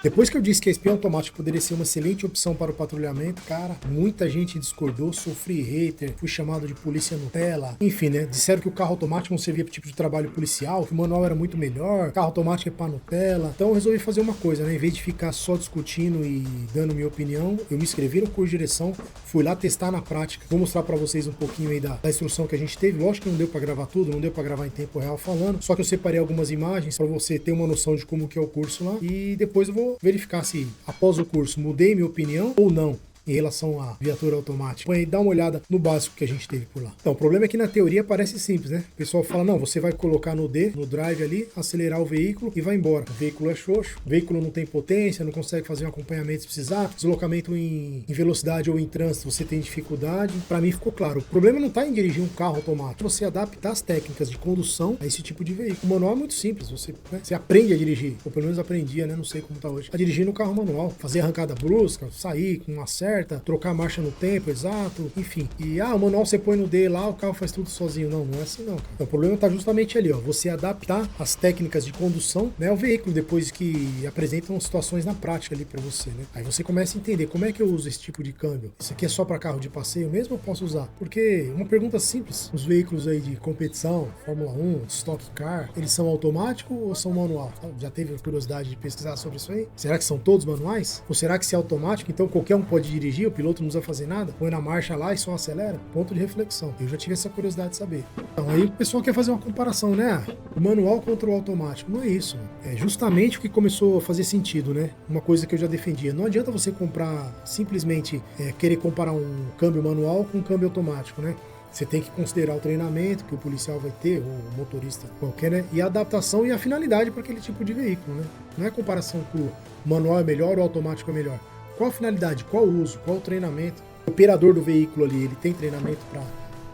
Depois que eu disse que a espião automático poderia ser uma excelente opção para o patrulhamento, cara, muita gente discordou, sofri hater, fui chamado de polícia Nutella, enfim, né? Disseram que o carro automático não servia para tipo de trabalho policial, que o manual era muito melhor, carro automático é para Nutella. Então eu resolvi fazer uma coisa, né? Em vez de ficar só discutindo e dando minha opinião, eu me inscrevi no curso de direção, fui lá testar na prática. Vou mostrar para vocês um pouquinho aí da instrução que a gente teve. Lógico que não deu para gravar tudo, não deu para gravar em tempo real falando, só que eu separei algumas imagens para você ter uma noção de como que é o curso lá e depois eu vou verificar se após o curso mudei minha opinião ou não em relação à viatura automática. Põe aí, dá uma olhada no básico que a gente teve por lá. Então, o problema é que na teoria parece simples, né? O pessoal fala, não, você vai colocar no D, no drive ali, acelerar o veículo e vai embora. O veículo é xoxo, o veículo não tem potência, não consegue fazer um acompanhamento se precisar, deslocamento em velocidade ou em trânsito, você tem dificuldade. Pra mim ficou claro. O problema não tá em dirigir um carro automático, você adaptar as técnicas de condução a esse tipo de veículo. O manual é muito simples, você aprende a dirigir, ou pelo menos aprendia, né? Não sei como tá hoje. A dirigir no carro manual, fazer arrancada brusca, sair com uma certa, trocar a marcha no tempo exato, enfim. E o manual você põe no D lá, o carro faz tudo sozinho. Não, não é assim não, cara. Então, o problema tá justamente ali, ó, você adaptar as técnicas de condução, né, ao veículo depois que apresentam situações na prática ali pra você, né? Aí você começa a entender como é que eu uso esse tipo de câmbio. Isso aqui é só para carro de passeio mesmo ou eu posso usar? Porque uma pergunta simples, os veículos aí de competição, Fórmula 1, Stock Car, eles são automáticos ou são manual? Já teve curiosidade de pesquisar sobre isso aí? Será que são todos manuais? Ou será que se é automático, então qualquer um pode dirigir, o piloto não precisa fazer nada? Põe na marcha lá e só acelera? Ponto de reflexão. Eu já tive essa curiosidade de saber. Então aí o pessoal quer fazer uma comparação, né? O manual contra o automático. Não é isso. É justamente o que começou a fazer sentido, né? Uma coisa que eu já defendia. Não adianta você comprar, simplesmente querer comparar um câmbio manual com um câmbio automático, né? Você tem que considerar o treinamento que o policial vai ter, ou o motorista qualquer, né? E a adaptação e a finalidade para aquele tipo de veículo, né? Não é comparação com o manual é melhor ou o automático é melhor. Qual a finalidade? Qual o uso? Qual o treinamento? O operador do veículo ali, ele tem treinamento para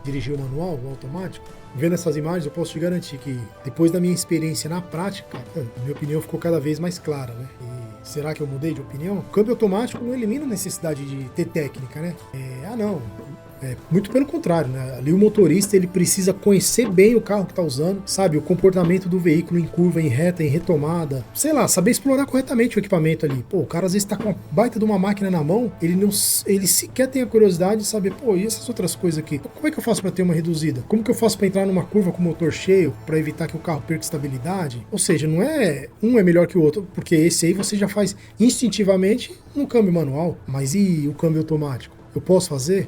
dirigir o manual, o automático? Vendo essas imagens, eu posso te garantir que depois da minha experiência na prática, a minha opinião ficou cada vez mais clara, né? E será que eu mudei de opinião? O câmbio automático não elimina a necessidade de ter técnica, né? Não. Muito pelo contrário, né? Ali o motorista ele precisa conhecer bem o carro que está usando, sabe? O comportamento do veículo em curva, em reta, em retomada, sei lá, saber explorar corretamente o equipamento ali. Pô, o cara às vezes está com uma baita de uma máquina na mão, ele sequer tem a curiosidade de saber, pô, e essas outras coisas aqui? Como é que eu faço para ter uma reduzida? Como que eu faço para entrar numa curva com o motor cheio, para evitar que o carro perca estabilidade? Ou seja, não é um é melhor que o outro, porque esse aí você já faz instintivamente no câmbio manual, mas e o câmbio automático? Eu posso fazer?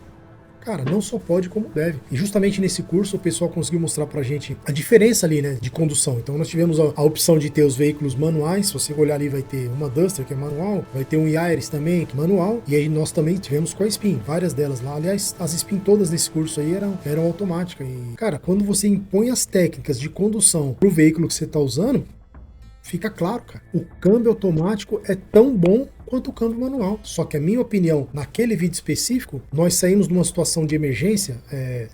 Cara, não só pode como deve. E justamente nesse curso o pessoal conseguiu mostrar pra gente a diferença ali, né, de condução. Então nós tivemos a opção de ter os veículos manuais. Se você olhar ali vai ter uma Duster que é manual, vai ter um Yaris também que é manual. E aí nós também tivemos com a Spin, várias delas lá. Aliás, as Spin todas nesse curso aí eram automáticas. E, cara, quando você impõe as técnicas de condução pro veículo que você tá usando, fica claro, cara. O câmbio automático é tão bom quanto o câmbio manual. Só que a minha opinião, naquele vídeo específico, nós saímos de uma situação de emergência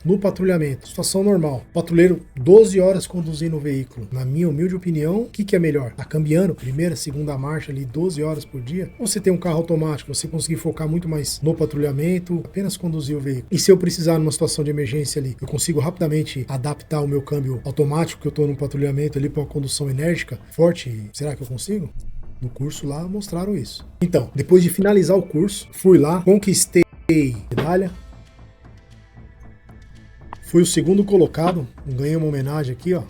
no patrulhamento. Situação normal. Patrulheiro 12 horas conduzindo o veículo. Na minha humilde opinião, o que é melhor? Tá cambiando primeira, segunda marcha ali 12 horas por dia? Ou você tem um carro automático, você conseguir focar muito mais no patrulhamento, apenas conduzir o veículo. E se eu precisar numa situação de emergência ali, eu consigo rapidamente adaptar o meu câmbio automático que eu tô no patrulhamento ali para uma condução enérgica, forte? Será que eu consigo? No curso lá mostraram isso. Então, depois de finalizar o curso, fui lá, conquistei medalha. Fui o segundo colocado, ganhei uma homenagem aqui, ó.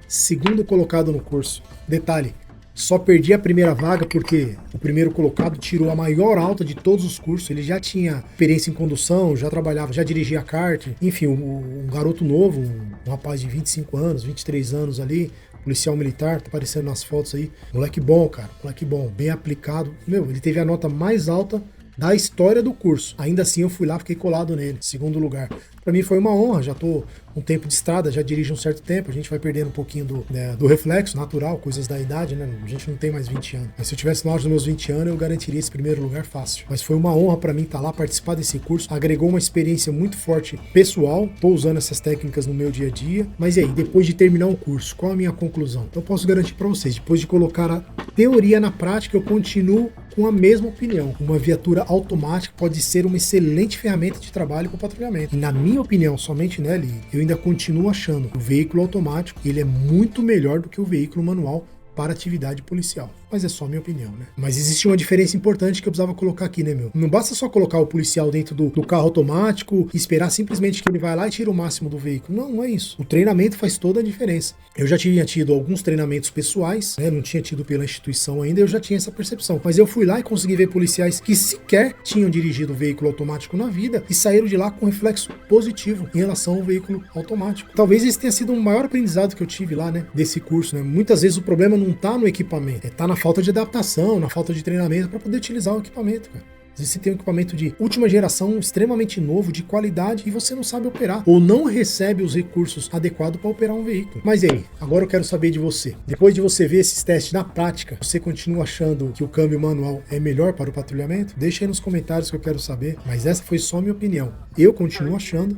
Segundo colocado no curso. Detalhe, só perdi a primeira vaga porque o primeiro colocado tirou a maior alta de todos os cursos. Ele já tinha experiência em condução, já trabalhava, já dirigia kart. Enfim, um garoto novo, um rapaz de 25 anos, 23 anos ali, policial militar, tá aparecendo nas fotos aí. Moleque bom, cara, moleque bom, bem aplicado. Ele teve a nota mais alta da história do curso. Ainda assim eu fui lá, fiquei colado nele, segundo lugar. Pra mim foi uma honra, já tô um tempo de estrada, já dirijo um certo tempo, a gente vai perdendo um pouquinho do reflexo natural, coisas da idade, né? A gente não tem mais 20 anos. Mas se eu tivesse no auge dos meus 20 anos, eu garantiria esse primeiro lugar fácil. Mas foi uma honra pra mim estar lá, participar desse curso, agregou uma experiência muito forte pessoal, tô usando essas técnicas no meu dia a dia. Mas e aí, depois de terminar o curso, qual a minha conclusão? Então eu posso garantir pra vocês, depois de colocar a teoria na prática, eu continuo com a mesma opinião. Uma viatura automática pode ser uma excelente ferramenta de trabalho para o patrulhamento. E na minha opinião, somente nele, eu ainda continuo achando que o veículo automático ele é muito melhor do que o veículo manual para atividade policial. Mas é só minha opinião, né? Mas existe uma diferença importante que eu precisava colocar aqui, né, meu? Não basta só colocar o policial dentro do carro automático e esperar simplesmente que ele vai lá e tira o máximo do veículo. Não, não é isso. O treinamento faz toda a diferença. Eu já tinha tido alguns treinamentos pessoais, né? Não tinha tido pela instituição ainda, eu já tinha essa percepção. Mas eu fui lá e consegui ver policiais que sequer tinham dirigido veículo automático na vida e saíram de lá com reflexo positivo em relação ao veículo automático. Talvez esse tenha sido o maior aprendizado que eu tive lá, né? Desse curso, né? Muitas vezes o problema não tá no equipamento, tá na falta de adaptação, na falta de treinamento para poder utilizar o equipamento, cara. Às vezes você tem um equipamento de última geração, extremamente novo, de qualidade, e você não sabe operar, ou não recebe os recursos adequados para operar um veículo. Mas e aí? Agora eu quero saber de você. Depois de você ver esses testes na prática, você continua achando que o câmbio manual é melhor para o patrulhamento? Deixa aí nos comentários que eu quero saber. Mas essa foi só minha opinião. Eu continuo achando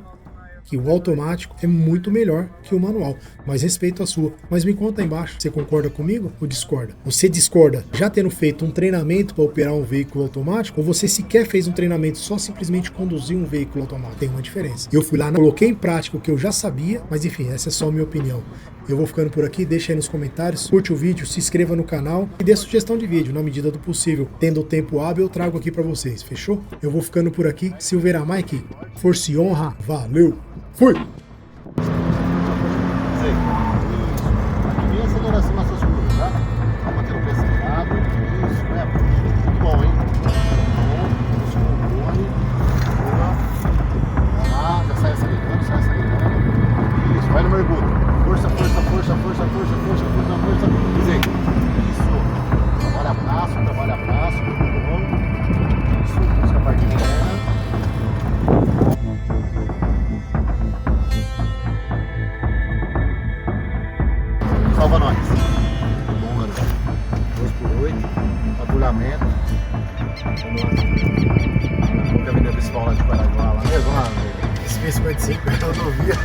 que o automático é muito melhor que o manual, mas respeito a sua. Mas me conta aí embaixo, você concorda comigo ou discorda? Você discorda já tendo feito um treinamento para operar um veículo automático, ou você sequer fez um treinamento, só simplesmente conduzir um veículo automático? Tem uma diferença. Eu fui lá, coloquei em prática o que eu já sabia, mas enfim, essa é só a minha opinião. Eu vou ficando por aqui, deixa aí nos comentários, curte o vídeo, se inscreva no canal e dê sugestão de vídeo, na medida do possível. Tendo o tempo hábil, eu trago aqui pra vocês, fechou? Eu vou ficando por aqui, Silveira Mike, força e honra, valeu, fui! Aqui aceleração nas suas curvas, tá? Tá mantendo o pé centrado, isso, né? Muito bom, hein? Bom, isso, controle, boa. Vamos lá, já sai acelerando, Isso, vai no mergulho. Força, força, força, força, força, força, força, força. Dizer, isso. Trabalha braço, muito bom. Isso, busca a parte interna. Salva nós. Bom, mano. 2x8, patrulhamento. Vamos lá. Vamos caminhar principal lá de Paraguai, lá mesmo, lá. Esse 55 eu não via.